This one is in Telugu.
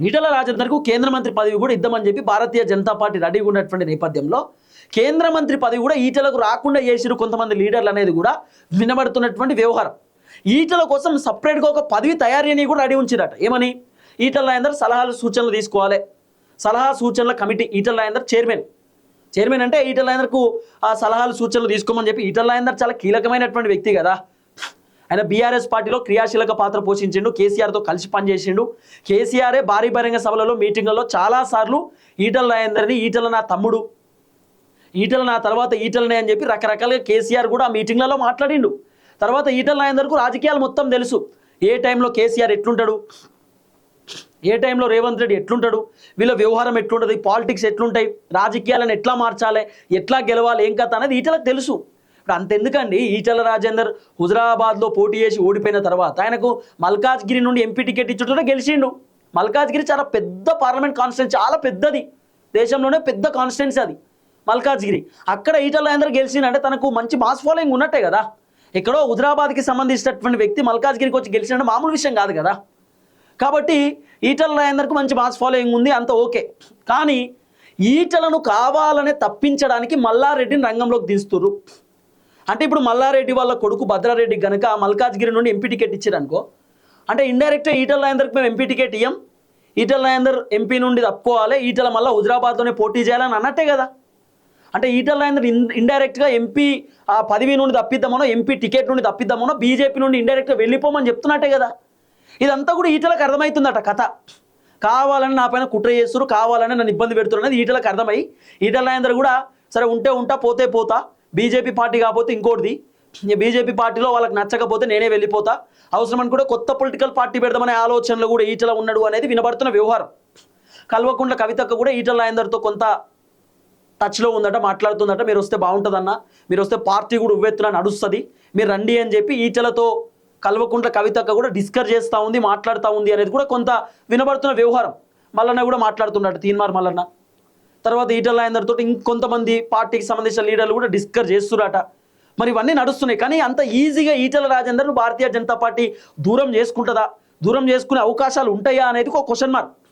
ఈటల రాజేందర్కు కేంద్ర మంత్రి పదవి కూడా ఇద్దామని చెప్పి భారతీయ జనతా పార్టీ రెడీగా ఉన్నటువంటి నేపథ్యంలో కేంద్ర మంత్రి పదవి కూడా ఈటలకు రాకుండా చేసిరు కొంతమంది లీడర్లు అనేది కూడా వినబడుతున్నటువంటి వ్యవహారం. ఈటల కోసం సపరేట్గా ఒక పదవి తయారీ కూడా రెడీ ఉంచిరట. ఏమని? ఈటల రాజేందర్ సలహాలు సూచనలు తీసుకోవాలి, సలహా సూచనల కమిటీ. ఈటల రాజేందర్ చైర్మన్ అంటే ఈటల రాజేందర్కు ఆ సలహాలు సూచనలు తీసుకోమని చెప్పి. ఈటల రాజేందర్ చాలా కీలకమైనటువంటి వ్యక్తి కదా. ఆయన బీఆర్ఎస్ పార్టీలో క్రియాశీలక పాత్ర పోషించిండు, కేసీఆర్తో కలిసి పనిచేసిండు. కేసీఆరే భారీ బహిరంగ సభలలో మీటింగ్లలో చాలాసార్లు ఈటల రాజేందర్ని ఈటల నా తమ్ముడు, ఈటల నా తర్వాత ఈటలనే అని చెప్పి రకరకాలుగా కేసీఆర్ కూడా ఆ మీటింగ్లలో మాట్లాడిండు. తర్వాత ఈటల రాజేందర్కు రాజకీయాలు మొత్తం తెలుసు. ఏ టైంలో కేసీఆర్ ఎట్లుంటాడు, ఏ టైంలో రేవంత్ రెడ్డి ఎట్లుంటాడు, వీళ్ళ వ్యవహారం ఎట్లుంటుంది, పాలిటిక్స్ ఎట్లుంటాయి, రాజకీయాలను ఎట్లా మార్చాలి, ఎట్లా గెలవాలి, ఏం కథ అనేది ఈటలకు తెలుసు. ఇప్పుడు అంతెందుకండి, ఈటల రాజేందర్ హుజరాబాద్లో పోటీ చేసి ఓడిపోయిన తర్వాత ఆయనకు మల్కాజ్గిరి నుండి ఎంపీ టికెట్ ఇచ్చుంటే గెలిచిండు. మల్కాజ్గిరి చాలా పెద్ద పార్లమెంట్ కాన్స్టిట్యున్సీ, చాలా పెద్దది, దేశంలోనే పెద్ద కాన్స్టిట్యున్సీ అది మల్కాజ్గిరి. అక్కడ ఈటల రాజేందర్ గెలిచిందంటే తనకు మంచి మాస్ ఫాలోయింగ్ ఉన్నట్టే కదా. ఎక్కడో హుజరాబాద్కి సంబంధించినటువంటి వ్యక్తి మల్కాజ్గిరికి వచ్చి గెలిచిందంటే మామూలు విషయం కాదు కదా. కాబట్టి ఈటల రాజేందర్కు మంచి మాస్ ఫాలోయింగ్ ఉంది, అంత ఓకే. కానీ ఈటలను కావాలనే తప్పించడానికి మల్లారెడ్డిని రంగంలోకి దిస్తున్నారు. అంటే ఇప్పుడు మల్లారెడ్డి వాళ్ళ కొడుకు భద్రారెడ్డి గనక మల్కాజ్గిరి నుండి ఎంపీ టికెట్ ఇచ్చారనుకో, అంటే ఇండైరెక్ట్గా ఈటల రాజేందర్కి మేము ఎంపీ టికెట్ ఇయ్యం, ఈటల రాజేందర్ ఎంపీ నుండి తప్పుకోవాలి, ఈటల మళ్ళీ హుజరాబాద్లోనే పోటీ చేయాలని అన్నట్టే కదా. అంటే ఈటల రాజేందర్ ఇండైరెక్ట్గా ఎంపీ ఆ పదవి నుండి తప్పిద్దామనో, ఎంపీ టికెట్ నుండి తప్పిద్దామనో, బీజేపీ నుండి ఇండైరెక్ట్గా వెళ్ళిపోమని చెప్తున్నట్టే కదా. ఇదంతా కూడా ఈటలకు అర్థమవుతుందట కథ. కావాలని నా పైన కుట్ర చేస్తున్నారు, కావాలని నన్ను ఇబ్బంది పెడుతున్నారు అనేది ఈటలకు అర్థమై ఈటల రాజేందర్ కూడా సరే ఉంటే ఉంటా, పోతే పోతా, బీజేపీ పార్టీ కాకపోతే ఇంకోటిది, బీజేపీ పార్టీలో వాళ్ళకి నచ్చకపోతే నేనే వెళ్ళిపోతా, అవసరమని కూడా కొత్త పొలిటికల్ పార్టీ పెడదామనే ఆలోచనలో కూడా ఈటల ఉన్నాడు అనేది వినబడుతున్న వ్యవహారం. కల్వకుంట్ల కవితక్క కూడా ఈటల రాజేందర్తో కొంత టచ్లో ఉందట, మాట్లాడుతుందట. మీరు వస్తే బాగుంటుందన్న, మీరు వస్తే పార్టీ కూడా ఉవ్వెత్తున నడుస్తుంది, మీరు రండి అని చెప్పి ఈటలతో కల్వకుంట్ల కవితక్క కూడా డిస్కస్ చేస్తూ ఉంది, మాట్లాడుతూ ఉంది అనేది కూడా కొంత వినబడుతున్న వ్యవహారం. మల్లన్న కూడా మాట్లాడుతున్నట్టు, తీన్మార్ మల్లన్న. తర్వాత ఈటల రాజేందర్ తోటి ఇంకొంతమంది పార్టీకి సంబంధించిన లీడర్లు కూడా డిస్కస్ చేస్తున్నారట. మరి ఇవన్నీ నడుస్తున్నాయి. కానీ అంత ఈజీగా ఈటల రాజేందర్ను భారతీయ జనతా పార్టీ దూరం చేసుకుంటుందా, దూరం చేసుకునే అవకాశాలు ఉంటాయా అనేది ఒక క్వశ్చన్ మార్క్.